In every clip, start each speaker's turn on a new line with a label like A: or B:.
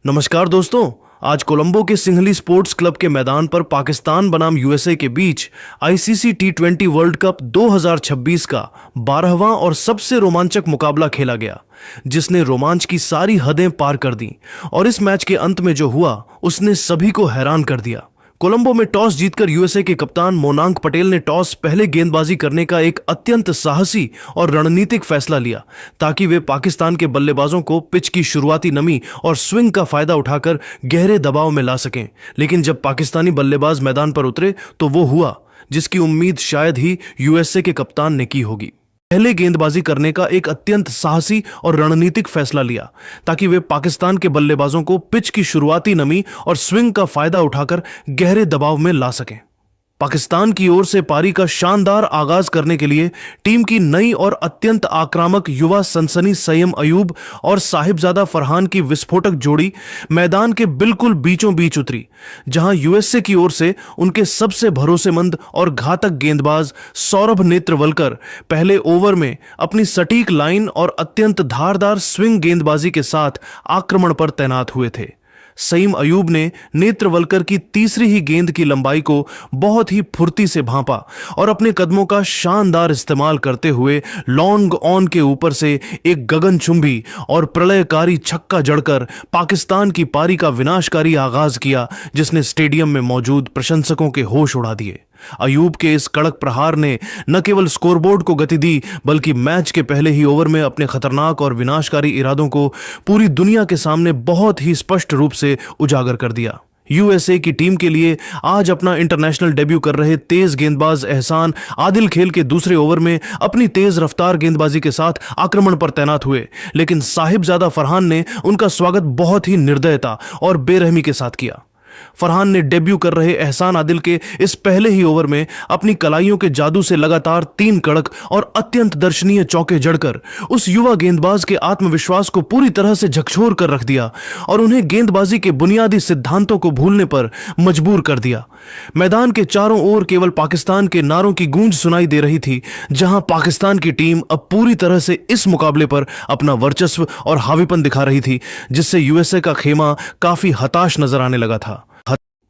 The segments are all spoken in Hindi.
A: नमस्कार दोस्तों। आज कोलंबो के सिंहली स्पोर्ट्स क्लब के मैदान पर पाकिस्तान बनाम यूएसए के बीच आईसीसी टी20 वर्ल्ड कप 2026 का 12वां और सबसे रोमांचक मुकाबला खेला गया, जिसने रोमांच की सारी हदें पार कर दी। और इस मैच के अंत में जो हुआ उसने सभी को हैरान कर दिया। कोलंबो में टॉस जीतकर यूएसए के कप्तान मोनांक पटेल ने टॉस पहले गेंदबाजी करने का एक अत्यंत साहसी और रणनीतिक फैसला लिया, ताकि वे पाकिस्तान के बल्लेबाजों को पिच की शुरुआती नमी और स्विंग का फायदा उठाकर गहरे दबाव में ला सकें। लेकिन जब पाकिस्तानी बल्लेबाज मैदान पर उतरे तो वो हुआ जिसकी उम्मीद शायद ही यूएसए के कप्तान ने की होगी। पहले गेंदबाजी करने का एक अत्यंत साहसी और रणनीतिक फैसला लिया, ताकि वे पाकिस्तान के बल्लेबाजों को पिच की शुरुआती नमी और स्विंग का फायदा उठाकर गहरे दबाव में ला सकें। पाकिस्तान की ओर से पारी का शानदार आगाज करने के लिए टीम की नई और अत्यंत आक्रामक युवा सनसनी सईम अयूब और साहिबजादा फरहान की विस्फोटक जोड़ी मैदान के बिल्कुल बीचों बीच उतरी, जहां यूएसए की ओर से उनके सबसे भरोसेमंद और घातक गेंदबाज सौरभ नेत्रवलकर पहले ओवर में अपनी सटीक लाइन और अत्यंत धारदार स्विंग गेंदबाजी के साथ आक्रमण पर तैनात हुए थे। सईम अयूब ने नेत्रवलकर की तीसरी ही गेंद की लंबाई को बहुत ही फुर्ती से भांपा और अपने कदमों का शानदार इस्तेमाल करते हुए लॉन्ग ऑन के ऊपर से एक गगनचुंबी और प्रलयकारी छक्का जड़कर पाकिस्तान की पारी का विनाशकारी आगाज किया, जिसने स्टेडियम में मौजूद प्रशंसकों के होश उड़ा दिए। अयूब के इस कड़क प्रहार ने न केवल स्कोरबोर्ड को गति दी, बल्कि मैच के पहले ही ओवर में अपने खतरनाक और विनाशकारी इरादों को पूरी दुनिया के सामने बहुत ही स्पष्ट रूप से उजागर कर दिया। यूएसए की टीम के लिए आज अपना इंटरनेशनल डेब्यू कर रहे तेज गेंदबाज एहसान आदिल खेल के दूसरे ओवर में अपनी तेज रफ्तार गेंदबाजी के साथ आक्रमण पर तैनात हुए, लेकिन साहिबजादा फरहान ने उनका स्वागत बहुत ही निर्दयता और बेरहमी के साथ किया। फरहान ने डेब्यू कर रहे एहसान आदिल के इस पहले ही ओवर में अपनी कलाइयों के जादू से लगातार 3 कड़क और अत्यंत दर्शनीय चौके जड़कर उस युवा गेंदबाज के आत्मविश्वास को पूरी तरह से झकझोर कर रख दिया और उन्हें गेंदबाजी के बुनियादी सिद्धांतों को भूलने पर मजबूर कर दिया। मैदान के चारों ओर केवल पाकिस्तान के नारों की गूंज सुनाई दे रही थी, जहां पाकिस्तान की टीम अब पूरी तरह से इस मुकाबले पर अपना वर्चस्व और हावीपन दिखा रही थी, जिससे यूएसए का खेमा काफी हताश नजर आने लगा था।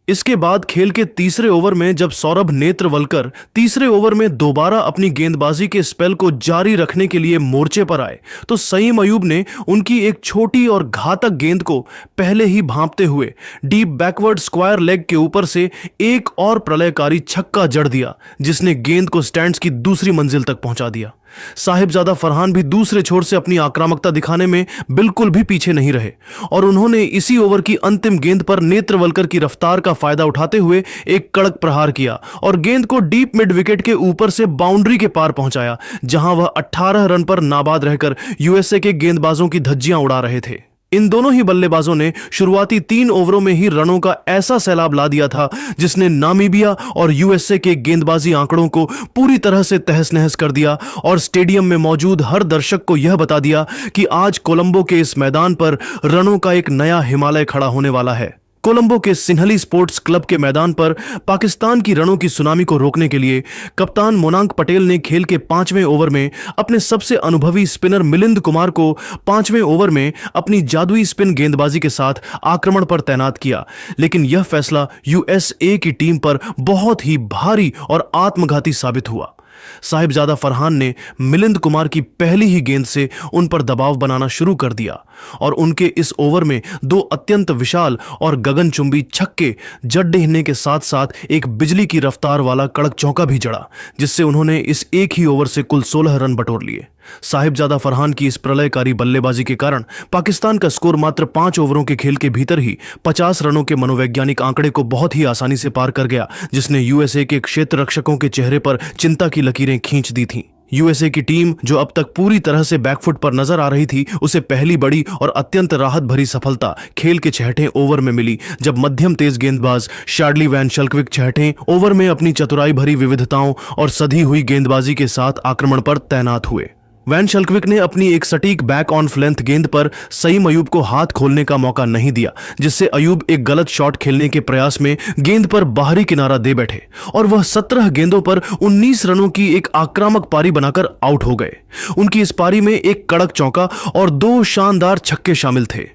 A: इसके बाद खेल के तीसरे ओवर में जब सौरभ नेत्रवलकर तीसरे ओवर में दोबारा अपनी गेंदबाजी के स्पेल को जारी रखने के लिए मोर्चे पर आए, तो सईम अयूब ने उनकी एक छोटी और घातक गेंद को पहले ही भांपते हुए डीप बैकवर्ड स्क्वायर लेग के ऊपर से एक और प्रलयकारी छक्का जड़ दिया, जिसने गेंद को स्टैंड्स की दूसरी मंजिल तक पहुंचा दिया। साहिबजादा फरहान भी दूसरे छोर से अपनी आक्रामकता दिखाने में बिल्कुल भी पीछे नहीं रहे और उन्होंने इसी ओवर की अंतिम गेंद पर नेत्रवलकर की रफ्तार का फायदा उठाते हुए एक कड़क प्रहार किया और गेंद को डीप मिड विकेट के ऊपर से बाउंड्री के पार पहुंचाया, जहां वह 18 रन पर नाबाद रहकर यूएसए के गेंदबाजों की धज्जियां उड़ा रहे थे। इन दोनों ही बल्लेबाजों ने शुरुआती 3 ओवरों में ही रनों का ऐसा सैलाब ला दिया था, जिसने नामीबिया और यूएसए के गेंदबाजी आंकड़ों को पूरी तरह से तहस नहस कर दिया और स्टेडियम में मौजूद हर दर्शक को यह बता दिया कि आज कोलंबो के इस मैदान पर रनों का एक नया हिमालय खड़ा होने वाला है। कोलंबो के सिंहली स्पोर्ट्स क्लब के मैदान पर पाकिस्तान की रनों की सुनामी को रोकने के लिए कप्तान मोनांक पटेल ने खेल के 5वें ओवर में अपने सबसे अनुभवी स्पिनर मिलिंद कुमार को 5वें ओवर में अपनी जादुई स्पिन गेंदबाजी के साथ आक्रमण पर तैनात किया। लेकिन यह फैसला यूएसए की टीम पर बहुत ही भारी और आत्मघाती साबित हुआ। साहिबजादा फरहान ने मिलिंद कुमार की पहली ही गेंद से उन पर दबाव बनाना शुरू कर दिया और उनके इस ओवर में 2 अत्यंत विशाल और गगनचुंबी छक्के जड़ने के साथ साथ एक बिजली की रफ्तार वाला कड़क चौका भी जड़ा, जिससे उन्होंने इस एक ही ओवर से कुल 16 रन बटोर लिए। साहिबजादा फरहान की इस प्रलयकारी बल्लेबाजी के कारण पाकिस्तान का स्कोर मात्र 5 ओवरों के खेल के भीतर ही 50 रनों के मनोवैज्ञानिक आंकड़े को बहुत ही आसानी से पार कर गया, जिसने यूएसए के क्षेत्र रक्षकों के चेहरे पर चिंता की लकीरें खींच दी थीं। यूएसए की टीम, जो अब तक पूरी तरह से बैकफुट पर नजर आ रही थी, उसे पहली बड़ी और अत्यंत राहत भरी सफलता खेल के 6ठे ओवर में मिली, जब मध्यम तेज गेंदबाज शार्डली वैन शल्कविक 6ठे ओवर में अपनी चतुराई भरी विविधताओं और सधी हुई गेंदबाजी के साथ आक्रमण पर तैनात हुए। वैन शल्कविक ने अपनी एक सटीक बैक ऑन लेंथ गेंद पर सईम अयूब को हाथ खोलने का मौका नहीं दिया, जिससे अयूब एक गलत शॉट खेलने के प्रयास में गेंद पर बाहरी किनारा दे बैठे और वह 17 गेंदों पर 19 रनों की एक आक्रामक पारी बनाकर आउट हो गए। उनकी इस पारी में एक कड़क चौका और 2 शानदार छक्के शामिल थे।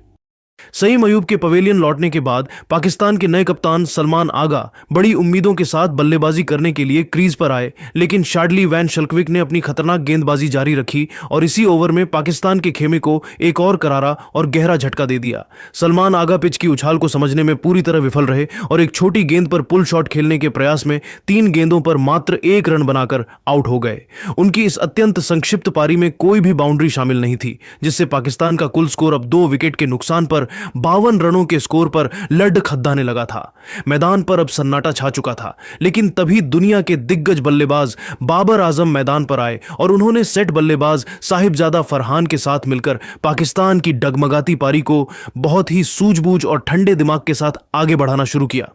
A: सईम अयूब के पवेलियन लौटने के बाद पाकिस्तान के नए कप्तान सलमान आगा बड़ी उम्मीदों के साथ बल्लेबाजी करने के लिए क्रीज पर आए, लेकिन शाडली वैन शल्कविक ने अपनी खतरनाक गेंदबाजी जारी रखी और इसी ओवर में पाकिस्तान के खेमे को एक और करारा और गहरा झटका दे दिया। सलमान आगा पिच की उछाल को समझने में पूरी तरह विफल रहे और एक छोटी गेंद पर पुल शॉट खेलने के प्रयास में 3 गेंदों पर मात्र 1 रन बनाकर आउट हो गए। उनकी इस अत्यंत संक्षिप्त पारी में कोई भी बाउंड्री शामिल नहीं थी, जिससे पाकिस्तान का कुल स्कोर अब 2 विकेट के नुकसान पर 52 रनों के स्कोर पर लड खद्दाने लगा था। मैदान पर अब सन्नाटा छा चुका था, लेकिन तभी दुनिया के दिग्गज बल्लेबाज बाबर आजम मैदान पर आए और उन्होंने सेट बल्लेबाज साहिबजादा फरहान के साथ मिलकर पाकिस्तान की डगमगाती पारी को बहुत ही सूझबूझ और ठंडे दिमाग के साथ आगे बढ़ाना शुरू किया।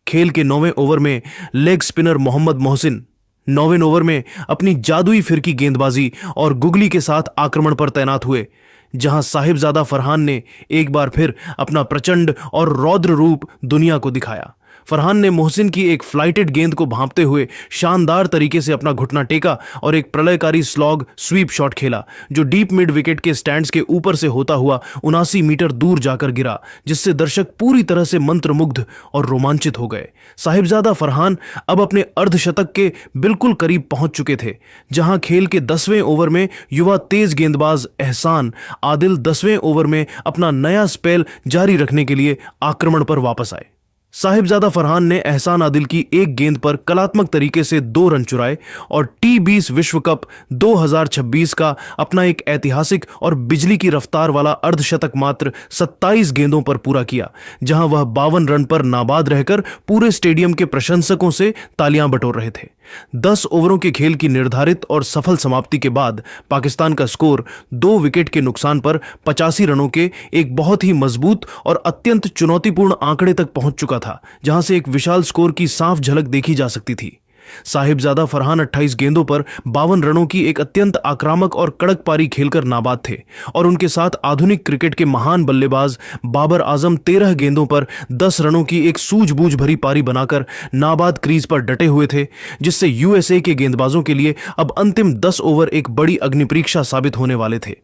A: खेल के 9वें ओवर में लेग स्पिनर मोहम्मद मोहसिन 9वें ओवर में अपनी जादुई फिरकी गेंदबाजी और गुगली के साथ आक्रमण पर तैनात हुए, जहां साहिबजादा फरहान ने एक बार फिर अपना प्रचंड और रौद्र रूप दुनिया को दिखाया। फरहान ने मोहसिन की एक फ्लाइटेड गेंद को भांपते हुए शानदार तरीके से अपना घुटना टेका और एक प्रलयकारी स्लॉग स्वीप शॉट खेला, जो डीप मिड विकेट के स्टैंड्स के ऊपर से होता हुआ 79 मीटर दूर जाकर गिरा, जिससे दर्शक पूरी तरह से मंत्रमुग्ध और रोमांचित हो गए। साहिबजादा फरहान अब अपने अर्धशतक के बिल्कुल करीब पहुंच चुके थे, जहां खेल के 10वें ओवर में युवा तेज गेंदबाज एहसान आदिल 10वें ओवर में अपना नया स्पेल जारी रखने के लिए आक्रमण पर वापस आए। साहिबजादा फरहान ने एहसान आदिल की एक गेंद पर कलात्मक तरीके से 2 रन चुराए और T20 विश्व कप 2026 का अपना एक ऐतिहासिक और बिजली की रफ्तार वाला अर्धशतक मात्र 27 गेंदों पर पूरा किया, जहां वह 52 रन पर नाबाद रहकर पूरे स्टेडियम के प्रशंसकों से तालियां बटोर रहे थे। 10 ओवरों के खेल की निर्धारित और सफल समाप्ति के बाद पाकिस्तान का स्कोर 2 विकेट के नुकसान पर 85 रनों के एक बहुत ही मजबूत और अत्यंत चुनौतीपूर्ण आंकड़े तक पहुंच चुका था, जहां से एक विशाल स्कोर की साफ झलक देखी जा सकती थी। साहिबजादा फरहान 28 गेंदों पर 52 रनों की एक अत्यंत आक्रामक और कड़क पारी खेलकर नाबाद थे और उनके साथ आधुनिक क्रिकेट के महान बल्लेबाज बाबर आजम 13 गेंदों पर 10 रनों की एक सूझबूझ भरी पारी बनाकर नाबाद क्रीज पर डटे हुए थे, जिससे यूएसए के गेंदबाजों के लिए अब अंतिम 10 ओवर एक बड़ी अग्निपरीक्षा साबित होने वाले थे।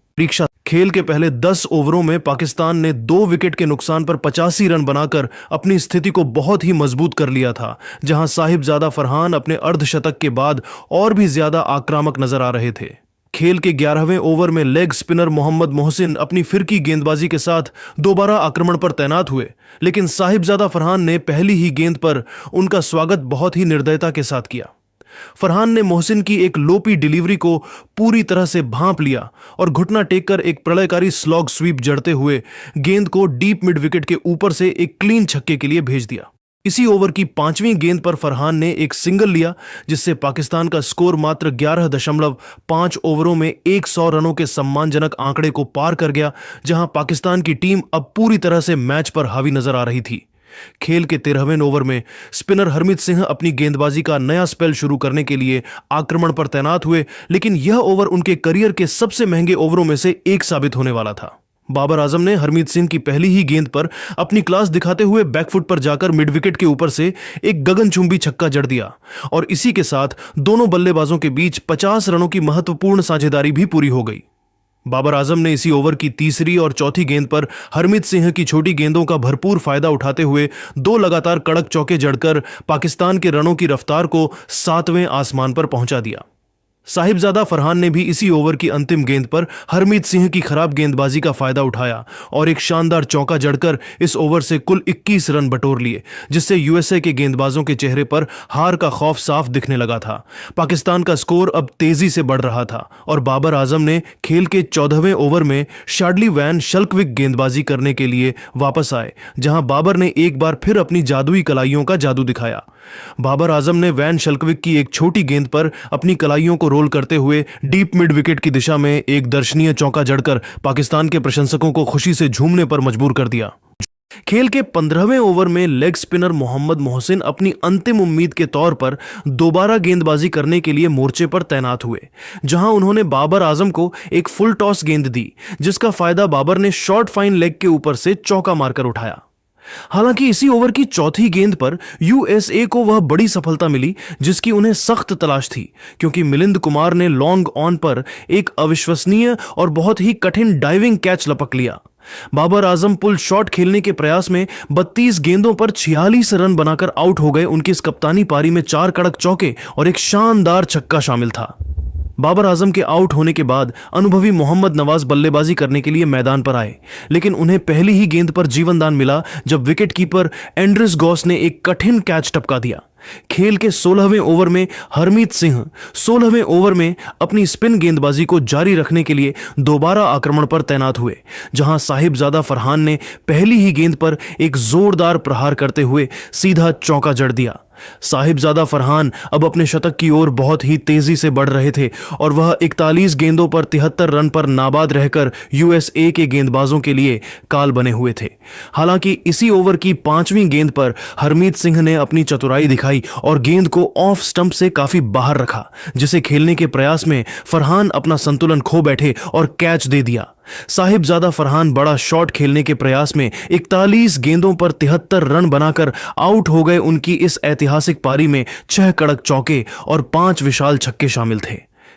A: खेल के पहले 10 ओवरों में पाकिस्तान ने 2 विकेट के नुकसान पर 85 रन बनाकर अपनी स्थिति को बहुत ही मजबूत कर लिया था, जहां साहिबजादा फरहान अपने अर्धशतक के बाद और भी ज्यादा आक्रामक नजर आ रहे थे। खेल के 11वें ओवर में लेग स्पिनर मोहम्मद मोहसिन अपनी फिरकी गेंदबाजी के साथ दोबारा आक्रमण पर तैनात हुए, लेकिन साहिबजादा फरहान ने पहली ही गेंद पर उनका स्वागत बहुत ही निर्दयता के साथ किया। फरहान ने मोहसिन की एक लोपी डिलीवरी को पूरी तरह से भांप लिया और घुटना टेककर एक प्रलयकारी स्लॉग स्वीप जड़ते हुए गेंद को डीप मिड विकेट के ऊपर से एक क्लीन छक्के के लिए भेज दिया। इसी ओवर की 5वीं गेंद पर फरहान ने एक सिंगल लिया, जिससे पाकिस्तान का स्कोर मात्र 11.5 ओवरों में 100 रनों के सम्मानजनक आंकड़े को पार कर गया, जहां पाकिस्तान की टीम अब पूरी तरह से मैच पर हावी नजर आ रही थी। खेल के 13वें ओवर में स्पिनर हरमीत सिंह अपनी गेंदबाजी का नया स्पेल शुरू करने के लिए आक्रमण पर तैनात हुए, लेकिन यह ओवर उनके करियर के सबसे महंगे ओवरों में से एक साबित होने वाला था। बाबर आजम ने हरमीत सिंह की पहली ही गेंद पर अपनी क्लास दिखाते हुए बैकफुट पर जाकर मिड विकेट के ऊपर से एक गगनचुंबी छक्का जड़ दिया और इसी के साथ दोनों बल्लेबाजों के बीच 50 रनों की महत्वपूर्ण साझेदारी भी पूरी हो गई। बाबर आजम ने इसी ओवर की 3री और 4थी गेंद पर हरमीत सिंह की छोटी गेंदों का भरपूर फायदा उठाते हुए 2 लगातार कड़क चौके जड़कर पाकिस्तान के रनों की रफ्तार को 7वें आसमान पर पहुंचा दिया। साहिबजादा फरहान ने भी इसी ओवर की अंतिम गेंद पर हरमीत सिंह की खराब गेंदबाजी का फायदा उठाया और एक शानदार चौका जड़कर इस ओवर से कुल 21 रन बटोर लिए, जिससे यूएसए के गेंदबाजों के चेहरे पर हार का खौफ साफ दिखने लगा था। पाकिस्तान का स्कोर अब तेजी से बढ़ रहा था और बाबर आजम ने खेल के 14वें ओवर में शाडली वैन शल्कविक गेंदबाजी करने के लिए वापस आए, जहां बाबर ने एक बार फिर अपनी जादुई कलाइयों का जादू दिखाया। बाबर आजम ने वैन शल्कविक की एक छोटी गेंद पर अपनी कलाइयों को रोल करते हुए डीप मिड विकेट की दिशा में एक दर्शनीय चौका जड़कर पाकिस्तान के प्रशंसकों को खुशी से झूमने पर मजबूर कर दिया। खेल के 15वें ओवर में लेग स्पिनर मोहम्मद मोहसिन अपनी अंतिम उम्मीद के तौर पर दोबारा गेंदबाजी करने के लिए मोर्चे पर तैनात हुए, जहां उन्होंने बाबर आजम को एक फुल टॉस गेंद दी, जिसका फायदा बाबर ने शॉर्ट फाइन लेग के ऊपर से चौका मारकर उठाया। हालांकि इसी ओवर की 4थी गेंद पर यूएसए को वह बड़ी सफलता मिली जिसकी उन्हें सख्त तलाश थी, क्योंकि मिलिंद कुमार ने लॉन्ग ऑन पर एक अविश्वसनीय और बहुत ही कठिन डाइविंग कैच लपक लिया। बाबर आजम पुल शॉट खेलने के प्रयास में 32 गेंदों पर 46 रन बनाकर आउट हो गए। उनकी इस कप्तानी पारी में 4 कड़क चौके और एक शानदार छक्का शामिल था। बाबर आजम के आउट होने के बाद अनुभवी मोहम्मद नवाज बल्लेबाजी करने के लिए मैदान पर आए, लेकिन उन्हें पहली ही गेंद पर जीवनदान मिला जब विकेटकीपर एंड्रिस गॉस ने एक कठिन कैच टपका दिया। खेल के 16वें ओवर में हरमीत सिंह 16वें ओवर में अपनी स्पिन गेंदबाजी को जारी रखने के लिए दोबारा आक्रमण पर तैनात हुए, जहां साहिबजादा फरहान ने पहली ही गेंद पर एक जोरदार प्रहार करते हुए सीधा चौका जड़ दिया। साहिबजादा फरहान अब अपने शतक की ओर बहुत ही तेजी से बढ़ रहे थे और वह 41 गेंदों पर 73 रन पर नाबाद रहकर यूएसए के गेंदबाजों के लिए काल बने हुए थे। हालांकि इसी ओवर की 5वीं गेंद पर हरमीत सिंह ने अपनी चतुराई दिखाई और गेंद को ऑफ स्टंप से काफी बाहर रखा, जिसे खेलने के प्रयास में फरहान अपना संतुलन खो बैठे और कैच दे दिया। साहिबजादा फरहान बड़ा शॉट खेलने के प्रयास में 41 गेंदों पर 73 रन बनाकर आउट हो गए। उनकी इस ऐतिहासिक पारी में 6 कड़क चौके और 5 विशाल छक्के शामिल थे।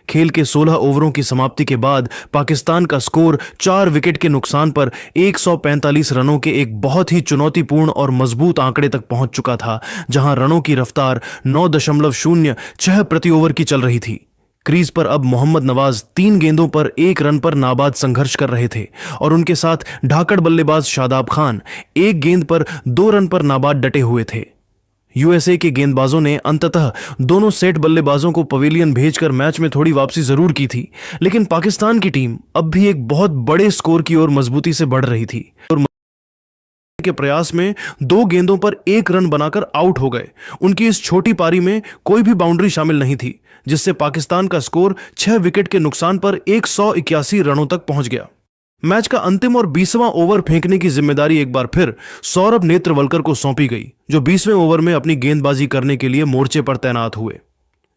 A: खेल के 16 ओवरों की समाप्ति के बाद पाकिस्तान का स्कोर 4 विकेट के नुकसान पर 145 रनों के एक बहुत ही चुनौतीपूर्ण और मजबूत आंकड़े तक पहुंच चुका था, जहां रनों की रफ्तार 9.06 प्रति ओवर की चल रही थी। क्रीज पर अब मोहम्मद नवाज 3 गेंदों पर 1 रन पर नाबाद संघर्ष कर रहे थे और उनके साथ ढाकड़ बल्लेबाज शादाब खान 1 गेंद पर 2 रन पर नाबाद डटे हुए थे। यूएसए के गेंदबाजों ने अंततः दोनों सेट बल्लेबाजों को पवेलियन भेजकर मैच में थोड़ी वापसी जरूर की थी, लेकिन पाकिस्तान की टीम अब भी एक बहुत बड़े स्कोर की ओर मजबूती से बढ़ रही थी और के प्रयास में 2 गेंदों पर 1 रन बनाकर आउट हो गए। उनकी इस छोटी पारी में कोई भी बाउंड्री शामिल नहीं थी, जिससे पाकिस्तान का स्कोर 6 विकेट के नुकसान पर 181 रनों तक पहुंच गया। मैच का अंतिम और 20वां ओवर फेंकने की जिम्मेदारी एक बार फिर सौरभ नेत्रवलकर को सौंपी गई, जो 20वें ओवर में अपनी गेंदबाजी करने के लिए मोर्चे पर तैनात हुए।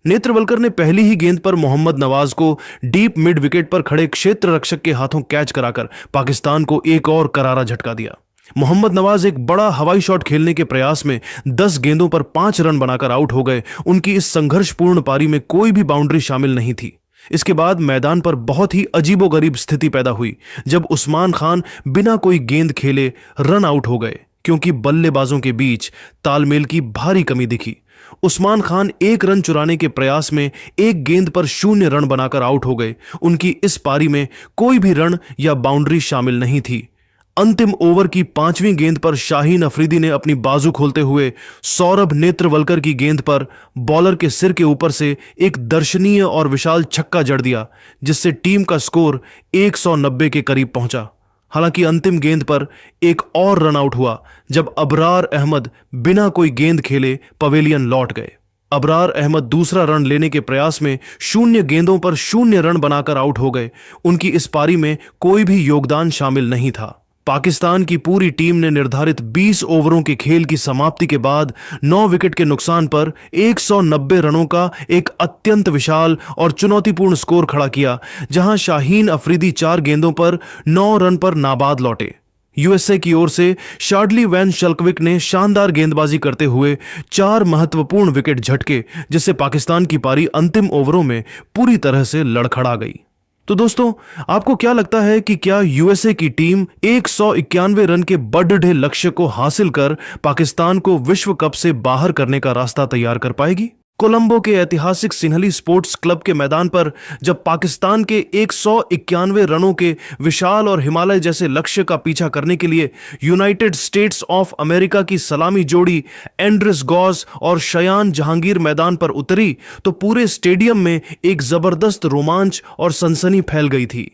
A: नेत्रवलकर ने पहली ही गेंद पर मोहम्मद नवाज को डीप मिड विकेट पर खड़े क्षेत्र रक्षक के हाथों कैच कराकर पाकिस्तान को एक और करारा झटका दिया। मोहम्मद नवाज एक बड़ा हवाई शॉट खेलने के प्रयास में 10 गेंदों पर 5 रन बनाकर आउट हो गए। उनकी इस संघर्षपूर्ण पारी में कोई भी बाउंड्री शामिल नहीं थी। इसके बाद मैदान पर बहुत ही अजीबोगरीब स्थिति पैदा हुई जब उस्मान खान बिना कोई गेंद खेले रन आउट हो गए, क्योंकि बल्लेबाजों के बीच तालमेल की भारी कमी दिखी। उस्मान खान 1 रन चुराने के प्रयास में 1 गेंद पर 0 रन बनाकर आउट हो गए। उनकी इस पारी में कोई भी रन या बाउंड्री शामिल नहीं थी। अंतिम ओवर की 5वीं गेंद पर शाहीन अफरीदी ने अपनी बाजू खोलते हुए सौरभ नेत्रवलकर की गेंद पर बॉलर के सिर के ऊपर से एक दर्शनीय और विशाल छक्का जड़ दिया, जिससे टीम का स्कोर 190 के करीब पहुंचा। हालांकि अंतिम गेंद पर एक और रन आउट हुआ जब अबरार अहमद बिना कोई गेंद खेले पवेलियन लौट गए। अबरार अहमद दूसरा रन लेने के प्रयास में 0 गेंदों पर 0 रन बनाकर आउट हो गए। उनकी इस पारी में कोई भी योगदान शामिल नहीं था। पाकिस्तान की पूरी टीम ने निर्धारित 20 ओवरों के खेल की समाप्ति के बाद 9 विकेट के नुकसान पर 190 रनों का एक अत्यंत विशाल और चुनौतीपूर्ण स्कोर खड़ा किया, जहां शाहीन अफरीदी 4 गेंदों पर 9 रन पर नाबाद लौटे। यूएसए की ओर से शार्डली वैन शल्कविक ने शानदार गेंदबाजी करते हुए 4 महत्वपूर्ण विकेट झटके, जिससे पाकिस्तान की पारी अंतिम ओवरों में पूरी तरह से लड़खड़ा गई। तो दोस्तों, आपको क्या लगता है कि क्या यूएसए की टीम 191 रन के बड़े लक्ष्य को हासिल कर पाकिस्तान को विश्व कप से बाहर करने का रास्ता तैयार कर पाएगी? कोलंबो के ऐतिहासिक सिन्हली स्पोर्ट्स क्लब के मैदान पर जब पाकिस्तान के 191 रनों के विशाल और हिमालय जैसे लक्ष्य का पीछा करने के लिए यूनाइटेड स्टेट्स ऑफ अमेरिका की सलामी जोड़ी एंड्रिस गॉस और शयान जहांगीर मैदान पर उतरी, तो पूरे स्टेडियम में एक जबरदस्त रोमांच और सनसनी फैल गई थी।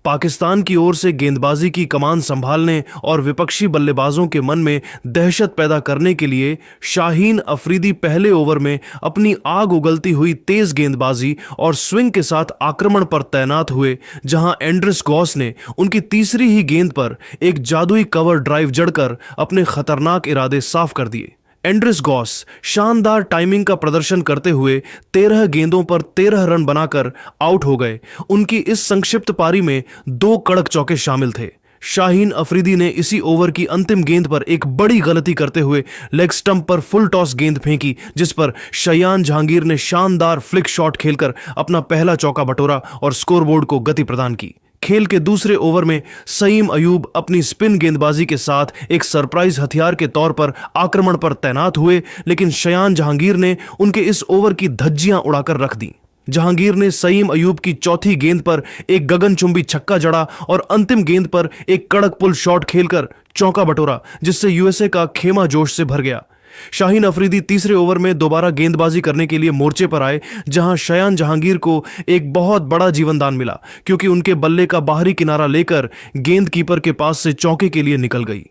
A: पाकिस्तान की ओर से गेंदबाजी की कमान संभालने और विपक्षी बल्लेबाजों के मन में दहशत पैदा करने के लिए शाहीन अफरीदी पहले ओवर में अपनी आग उगलती हुई तेज गेंदबाजी और स्विंग के साथ आक्रमण पर तैनात हुए, जहां एंड्रिस गॉस ने उनकी तीसरी ही गेंद पर एक जादुई कवर ड्राइव जड़कर अपने खतरनाक इरादे साफ कर दिए। एंड्रिस गॉस शानदार टाइमिंग का प्रदर्शन करते हुए 13 गेंदों पर 13 रन बनाकर आउट हो गए। उनकी इस संक्षिप्त पारी में 2 कड़क चौके शामिल थे। शाहीन अफरीदी ने इसी ओवर की अंतिम गेंद पर एक बड़ी गलती करते हुए लेग स्टंप पर फुल टॉस गेंद फेंकी, जिस पर शयान जहांगीर ने शानदार फ्लिक शॉट खेलकर अपना पहला चौका बटोरा और स्कोरबोर्ड को गति प्रदान की। खेल के दूसरे ओवर में सईम अयूब अपनी स्पिन गेंदबाजी के साथ एक सरप्राइज हथियार के तौर पर आक्रमण पर तैनात हुए, लेकिन शयान जहांगीर ने उनके इस ओवर की धज्जियां उड़ाकर रख दी। जहांगीर ने सईम अयूब की चौथी गेंद पर एक गगनचुंबी छक्का जड़ा और अंतिम गेंद पर एक कड़क पुल शॉट खेलकर चौका बटोरा, जिससे यूएसए का खेमा जोश से भर गया। शाहीन अफरीदी तीसरे ओवर में दोबारा गेंदबाजी करने के लिए मोर्चे पर आए, जहां शयान जहांगीर को एक बहुत बड़ा जीवनदान मिला, क्योंकि उनके बल्ले का बाहरी किनारा लेकर गेंद कीपर के पास से चौके के लिए निकल गई।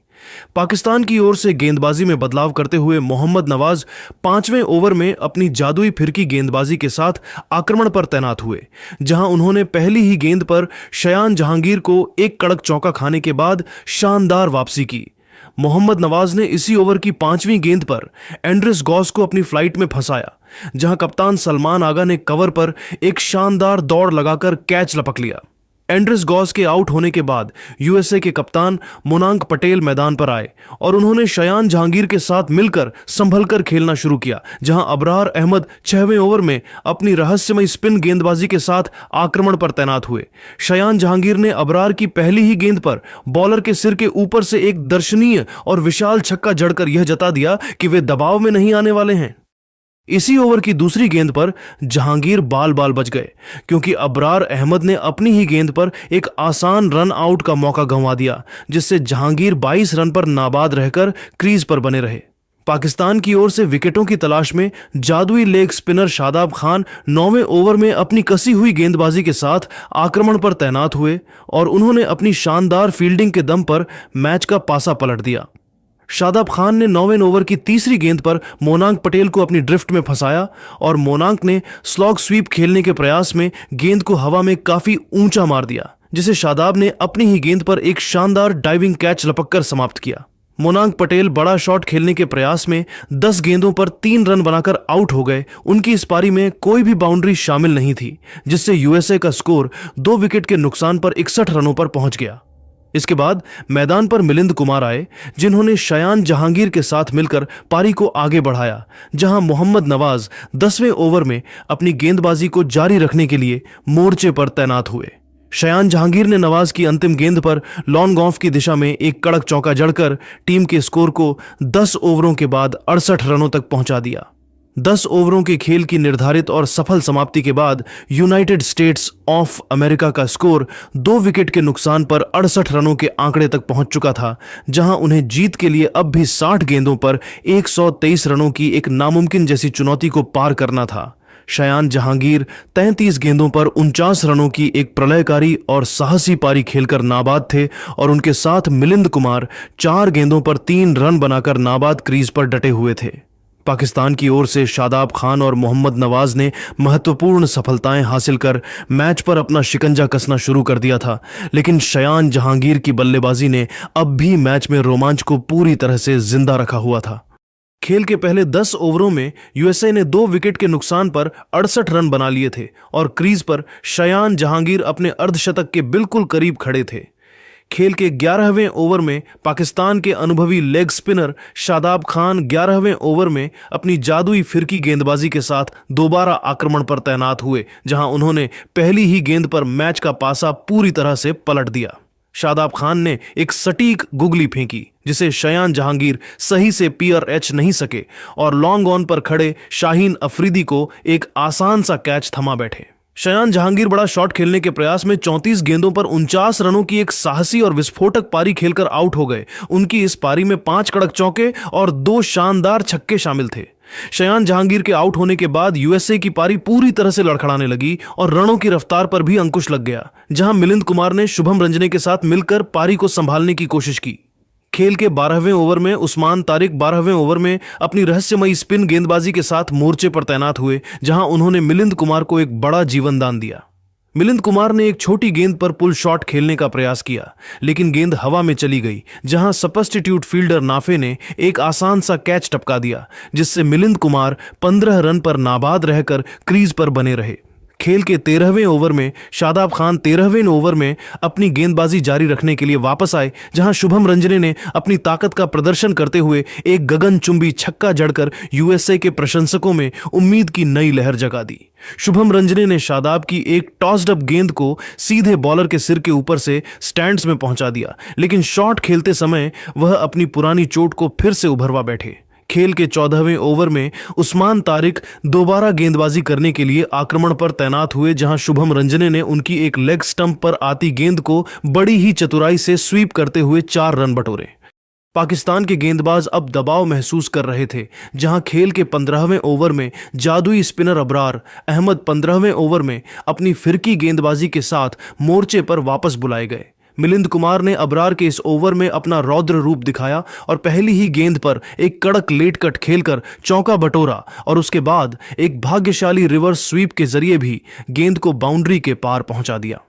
A: पाकिस्तान की ओर से गेंदबाजी में बदलाव करते हुए मोहम्मद नवाज 5वें ओवर में अपनी जादुई फिरकी गेंदबाजी के साथ आक्रमण पर तैनात हुए, जहां उन्होंने पहली ही गेंद पर शयान जहांगीर को एक कड़क चौका खाने के बाद शानदार वापसी की। मोहम्मद नवाज ने इसी ओवर की 5वीं गेंद पर एंड्रेस गॉस को अपनी फ्लाइट में फंसाया, जहां कप्तान सलमान आगा ने कवर पर एक शानदार दौड़ लगाकर कैच लपक लिया। एंड्रेस गॉस के आउट होने के बाद यूएसए के कप्तान मोनांक पटेल मैदान पर आए और उन्होंने शयान जहांगीर के साथ मिलकर संभलकर खेलना शुरू किया, जहां अबरार अहमद 6वें ओवर में अपनी रहस्यमय स्पिन गेंदबाजी के साथ आक्रमण पर तैनात हुए। शयान जहांगीर ने अबरार की पहली ही गेंद पर बॉलर के सिर के ऊपर से एक दर्शनीय और विशाल छक्का जड़कर यह जता दिया कि वे दबाव में नहीं आने वाले हैं। इसी ओवर की दूसरी गेंद पर जहांगीर बाल बाल बच गए, क्योंकि अबरार अहमद ने अपनी ही गेंद पर एक आसान रन आउट का मौका गंवा दिया, जिससे जहांगीर 22 रन पर नाबाद रहकर क्रीज पर बने रहे। पाकिस्तान की ओर से विकेटों की तलाश में जादुई लेग स्पिनर शादाब खान 9वें ओवर में अपनी कसी हुई गेंदबाजी के साथ आक्रमण पर तैनात हुए और उन्होंने अपनी शानदार फील्डिंग के दम पर मैच का पासा पलट दिया। शादाब खान ने 9वें ओवर की तीसरी गेंद पर मोनांक पटेल को अपनी ड्रिफ्ट में फंसाया और मोनांक ने स्लॉग स्वीप खेलने के प्रयास में गेंद को हवा में काफी ऊंचा मार दिया, जिसे शादाब ने अपनी ही गेंद पर एक शानदार डाइविंग कैच लपककर समाप्त किया। मोनांक पटेल बड़ा शॉट खेलने के प्रयास में 10 गेंदों पर 3 रन बनाकर आउट हो गए। उनकी इस पारी में कोई भी बाउंड्री शामिल नहीं थी, जिससे यूएसए का स्कोर 2 विकेट के नुकसान पर 61 रनों पर पहुंच गया। इसके बाद मैदान पर मिलिंद कुमार आए, जिन्होंने शयान जहांगीर के साथ मिलकर पारी को आगे बढ़ाया, जहां मोहम्मद नवाज 10वें ओवर में अपनी गेंदबाजी को जारी रखने के लिए मोर्चे पर तैनात हुए। शयान जहांगीर ने नवाज की अंतिम गेंद पर लॉन्ग ऑफ की दिशा में एक कड़क चौका जड़कर टीम के स्कोर को 10 ओवरों के बाद 68 रनों तक पहुंचा दिया। 10 ओवरों के खेल की निर्धारित और सफल समाप्ति के बाद यूनाइटेड स्टेट्स ऑफ अमेरिका का स्कोर 2 विकेट के नुकसान पर 68 रनों के आंकड़े तक पहुंच चुका था, जहां उन्हें जीत के लिए अब भी 60 गेंदों पर 123 रनों की एक नामुमकिन जैसी चुनौती को पार करना था। शयान जहांगीर 33 गेंदों पर 49 रनों की एक प्रलयकारी और साहसी पारी खेलकर नाबाद थे और उनके साथ मिलिंद कुमार 4 गेंदों पर 3 रन बनाकर नाबाद क्रीज पर डटे हुए थे। पाकिस्तान की ओर से शादाब खान और मोहम्मद नवाज ने महत्वपूर्ण सफलताएं हासिल कर मैच पर अपना शिकंजा कसना शुरू कर दिया था, लेकिन शयान जहांगीर की बल्लेबाजी ने अब भी मैच में रोमांच को पूरी तरह से जिंदा रखा हुआ था। खेल के पहले 10 ओवरों में यूएसए ने 2 विकेट के नुकसान पर 68 रन बना लिए थे और क्रीज पर शयान जहांगीर अपने अर्धशतक के बिल्कुल करीब खड़े थे। खेल के 11वें ओवर में पाकिस्तान के अनुभवी लेग स्पिनर शादाब खान 11वें ओवर में अपनी जादुई फिरकी गेंदबाजी के साथ दोबारा आक्रमण पर तैनात हुए, जहां उन्होंने पहली ही गेंद पर मैच का पासा पूरी तरह से पलट दिया। शादाब खान ने एक सटीक गुगली फेंकी, जिसे शयान जहांगीर सही से PRH नहीं सके और लॉन्ग ऑन पर खड़े शाहीन अफरीदी को एक आसान सा कैच थमा बैठे। शयान जहांगीर बड़ा शॉट खेलने के प्रयास में 34 गेंदों पर 49 रनों की एक साहसी और विस्फोटक पारी खेलकर आउट हो गए। उनकी इस पारी में 5 कड़क चौके और 2 शानदार छक्के शामिल थे। शयान जहांगीर के आउट होने के बाद यूएसए की पारी पूरी तरह से लड़खड़ाने लगी और रनों की रफ्तार पर भी अंकुश लग गया, जहां मिलिंद कुमार ने शुभम रंजने के साथ मिलकर पारी को संभालने की कोशिश की। खेल के 12वें ओवर में उस्मान तारिक 12वें ओवर में अपनी रहस्यमयी स्पिन गेंदबाजी के साथ मोर्चे पर तैनात हुए, जहां उन्होंने मिलिंद कुमार को एक बड़ा जीवनदान दिया। मिलिंद कुमार ने एक छोटी गेंद पर पुल शॉट खेलने का प्रयास किया, लेकिन गेंद हवा में चली गई, जहां सब्स्टिट्यूट फील्डर नाफे ने एक आसान सा कैच टपका दिया, जिससे मिलिंद कुमार 15 रन पर नाबाद रहकर क्रीज पर बने रहे। खेल के 13वें ओवर में शादाब खान 13वें ओवर में अपनी गेंदबाजी जारी रखने के लिए वापस आए, जहां शुभम रंजने ने अपनी ताकत का प्रदर्शन करते हुए एक गगनचुंबी छक्का जड़कर यूएसए के प्रशंसकों में उम्मीद की नई लहर जगा दी। शुभम रंजने ने शादाब की एक टॉस्ड अप गेंद को सीधे बॉलर के सिर के ऊपर से स्टैंड्स में पहुंचा दिया, लेकिन शॉट खेलते समय वह अपनी पुरानी चोट को फिर से उभरवा बैठे। खेल के 14वें ओवर में उस्मान तारिक दोबारा गेंदबाजी करने के लिए आक्रमण पर तैनात हुए, जहां शुभम रंजने ने उनकी एक लेग स्टंप पर आती गेंद को बड़ी ही चतुराई से स्वीप करते हुए 4 रन बटोरे। पाकिस्तान के गेंदबाज अब दबाव महसूस कर रहे थे, जहां खेल के 15वें ओवर में जादुई स्पिनर अबरार अहमद 15वें ओवर में अपनी फिरकी गेंदबाजी के साथ मोर्चे पर वापस बुलाए गए। मिलिंद कुमार ने अबरार के इस ओवर में अपना रौद्र रूप दिखाया और पहली ही गेंद पर एक कड़क लेट कट खेलकर चौका बटोरा और उसके बाद एक भाग्यशाली रिवर्स स्वीप के जरिए भी गेंद को बाउंड्री के पार पहुंचा दिया।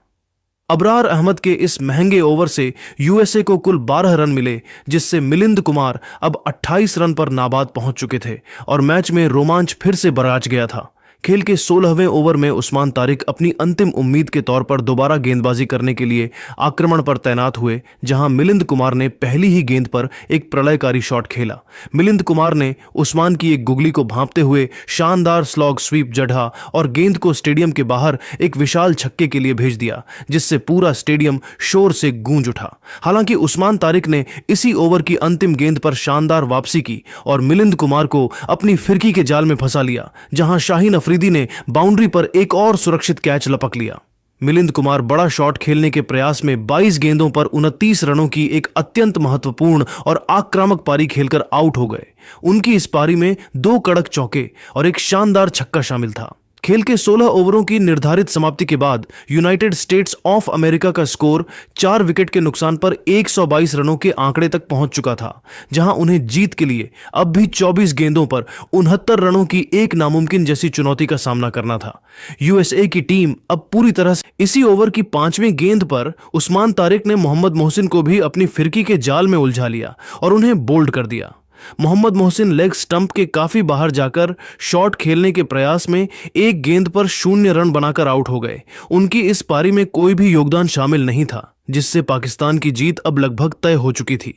A: अबरार अहमद के इस महंगे ओवर से यूएसए को कुल 12 रन मिले, जिससे मिलिंद कुमार अब 28 रन पर नाबाद पहुंच चुके थे और मैच में रोमांच फिर से बराज गया था। खेल के 16वें ओवर में उस्मान तारिक अपनी अंतिम उम्मीद के तौर पर दोबारा गेंदबाजी करने के लिए आक्रमण पर तैनात हुए, जहां मिलिंद कुमार ने पहली ही गेंद पर एक प्रलयकारी शॉट खेला। मिलिंद कुमार ने उस्मान की एक गुगली को भांपते हुए शानदार स्लॉग स्वीप जड़ा और गेंद को स्टेडियम के बाहर एक विशाल छक्के के लिए भेज दिया, जिससे पूरा स्टेडियम शोर से गूंज उठा। हालांकि उस्मान तारिक ने इसी ओवर की अंतिम गेंद पर शानदार वापसी की और मिलिंद कुमार को अपनी फिरकी के जाल में फंसा लिया, जहां शाहीन अफरीदी ने बाउंड्री पर एक और सुरक्षित कैच लपक लिया। मिलिंद कुमार बड़ा शॉट खेलने के प्रयास में 22 गेंदों पर 29 रनों की एक अत्यंत महत्वपूर्ण और आक्रामक पारी खेलकर आउट हो गए। उनकी इस पारी में 2 कड़क चौके और एक शानदार छक्का शामिल था। खेल के 16 ओवरों की निर्धारित समाप्ति के बाद यूनाइटेड स्टेट्स ऑफ अमेरिका का स्कोर 4 विकेट के नुकसान पर 122 रनों के आंकड़े तक पहुंच चुका था, जहां उन्हें जीत के लिए अब भी 24 गेंदों पर 69 रनों की एक नामुमकिन जैसी चुनौती का सामना करना था। यूएसए की टीम अब पूरी तरह से इसी ओवर की 5वीं गेंद पर उस्मान तारिक ने मोहम्मद मोहसिन को भी अपनी फिरकी के जाल में उलझा लिया और उन्हें बोल्ड कर दिया। मोहम्मद मोहसिन लेग स्टंप के काफी बाहर जाकर शॉट खेलने के प्रयास में एक गेंद पर 0 रन बनाकर आउट हो गए। उनकी इस पारी में कोई भी योगदान शामिल नहीं था, जिससे पाकिस्तान की जीत अब लगभग तय हो चुकी थी।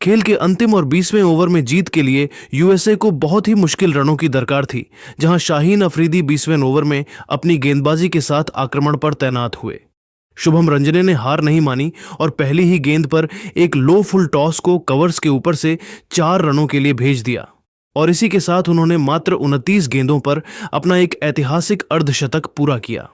A: खेल के अंतिम और 20वें ओवर में जीत के लिए यूएसए को बहुत ही मुश्किल रनों की दरकार थी, जहां शाहीन अफरीदी 20वें ओवर में अपनी गेंदबाजी के साथ आक्रमण पर तैनात हुए। शुभम रंजने ने हार नहीं मानी और पहली ही गेंद पर एक लो फुल टॉस को कवर्स के ऊपर से 4 रनों के लिए भेज दिया और इसी के साथ उन्होंने मात्र 29 गेंदों पर अपना एक ऐतिहासिक अर्धशतक पूरा किया।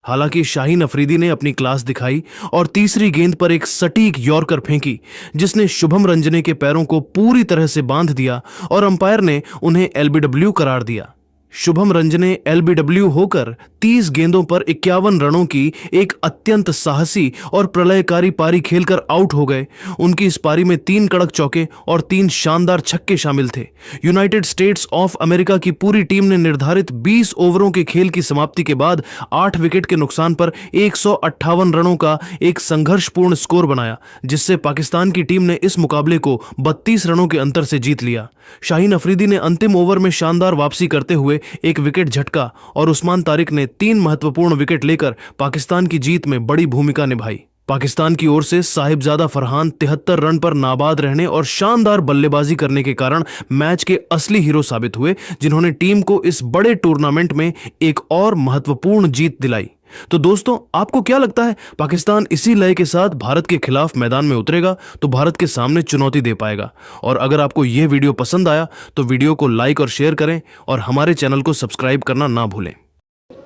A: हालांकि शाहीन अफरीदी ने अपनी क्लास दिखाई और तीसरी गेंद पर एक सटीक यॉर्कर फेंकी, जिसने शुभम रंजने के पैरों को पूरी तरह से बांध दिया और अंपायर ने उन्हें एलबीडब्ल्यू करार दिया। शुभम रंजने एलबीडब्ल्यू होकर 30 गेंदों पर 51 रनों की एक अत्यंत साहसी और प्रलयकारी पारी खेलकर आउट हो गए। उनकी इस पारी में 3 कड़क चौके और 3 शानदार छक्के शामिल थे। यूनाइटेड स्टेट्स ऑफ अमेरिका की पूरी टीम ने निर्धारित 20 ओवरों के खेल की समाप्ति के बाद 8 विकेट के नुकसान पर 158 रनों का एक संघर्षपूर्ण स्कोर बनाया, जिससे पाकिस्तान की टीम ने इस मुकाबले को 32 रनों के अंतर से जीत लिया। शाहीन अफरीदी ने अंतिम ओवर में शानदार वापसी करते हुए एक विकेट झटका और उस्मान तारिक ने 3 महत्वपूर्ण विकेट लेकर पाकिस्तान की जीत में बड़ी भूमिका निभाई। पाकिस्तान की ओर से साहिबजादा फरहान 73 रन पर नाबाद रहने और शानदार बल्लेबाजी करने के कारण मैच के असली हीरो साबित हुए, जिन्होंने टीम को इस बड़े टूर्नामेंट में एक और महत्वपूर्ण जीत दिलाई। तो दोस्तों, आपको क्या लगता है, पाकिस्तान इसी लय के साथ भारत के खिलाफ मैदान में उतरेगा तो भारत के सामने चुनौती दे पाएगा? और अगर आपको यह वीडियो पसंद आया तो वीडियो को लाइक और शेयर करें और हमारे चैनल को सब्सक्राइब करना ना भूलें।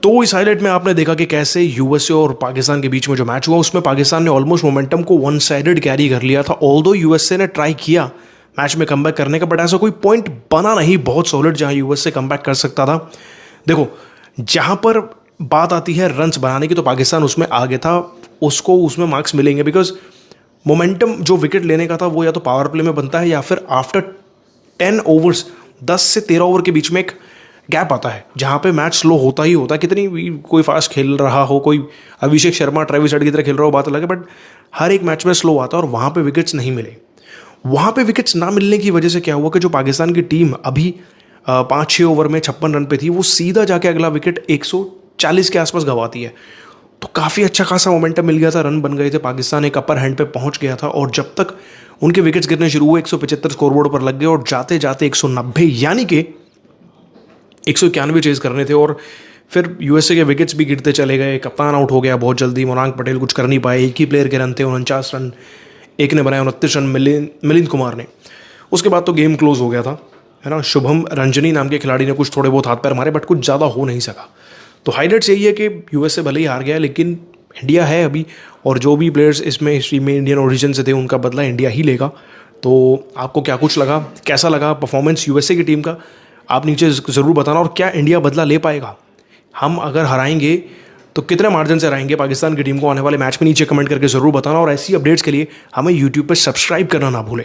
B: तो इस हाईलाइट में आपने देखा कि कैसे यूएसए और पाकिस्तान के बीच में जो मैच हुआ उसमें पाकिस्तान ने ऑलमोस्ट मोमेंटम को वन साइडेड कैरी कर लिया था। ऑल्दो यूएसए ने ट्राई किया मैच में कमबैक करने का, बट ऐसा कोई पॉइंट बना नहीं बहुत सॉलिड जहां यूएसए कमबैक कर सकता था। देखो, जहां पर बात आती है रन्स बनाने की तो पाकिस्तान उसमें आगे था, उसको उसमें मार्क्स मिलेंगे, बिकॉज मोमेंटम जो विकेट लेने का था वो या तो पावर प्ले में बनता है या फिर आफ्टर 10 ओवर्स 10 से 13 ओवर के बीच में एक गैप आता है जहाँ पे मैच स्लो होता ही होता है। कितनी भी कोई फास्ट खेल रहा हो, कोई अभिषेक शर्मा ट्रेविस हेड की तरह खेल रहा हो, बात अलग है, बट हर एक मैच में स्लो आता है और वहाँ पे विकेट्स नहीं मिले। वहाँ पे विकेट्स ना मिलने की वजह से क्या हुआ कि जो पाकिस्तान की टीम अभी 5-6 ओवर में 56 रन पे थी, वो सीधा जाके अगला विकेट 40 के आसपास गंवाती है। तो काफ़ी अच्छा खासा मोमेंटम मिल गया था, रन बन गए थे, पाकिस्तान एक अपर हैंड पे पहुंच गया था। और जब तक उनके विकेट्स गिरने शुरू हुए 175 स्कोरबोर्ड पर लग गए और जाते जाते 190 यानी कि 191 चेज करने थे। और फिर यूएसए के विकेट्स भी गिरते चले गए, कप्तान आउट हो गया बहुत जल्दी, मोनांग पटेल कुछ कर नहीं पाए, एक ही प्लेयर के रन थे 49 रन, एक ने बनाया 29 रन मिलिंद कुमार ने। उसके बाद तो गेम क्लोज हो गया था, है ना। शुभम रंजनी नाम के खिलाड़ी ने कुछ थोड़े बहुत हाथ पैर मारे बट कुछ ज़्यादा हो नहीं सका। तो हाईलाइट्स यही है कि यूएसए भले ही हार गया लेकिन इंडिया है अभी, और जो भी प्लेयर्स इसमें हिस्ट्री में इंडियन ओरिजिन से थे उनका बदला इंडिया ही लेगा। तो आपको क्या कुछ लगा, कैसा लगा परफॉर्मेंस यूएसए की टीम का, आप नीचे ज़रूर बताना। और क्या इंडिया बदला ले पाएगा, हम अगर हराएंगे तो कितने मार्जिन से हराएंगे पाकिस्तान की टीम को आने वाले मैच में, नीचे कमेंट करके ज़रूर बताना। और ऐसी अपडेट्स के लिए हमें यूट्यूब पर सब्सक्राइब करना ना भूलें।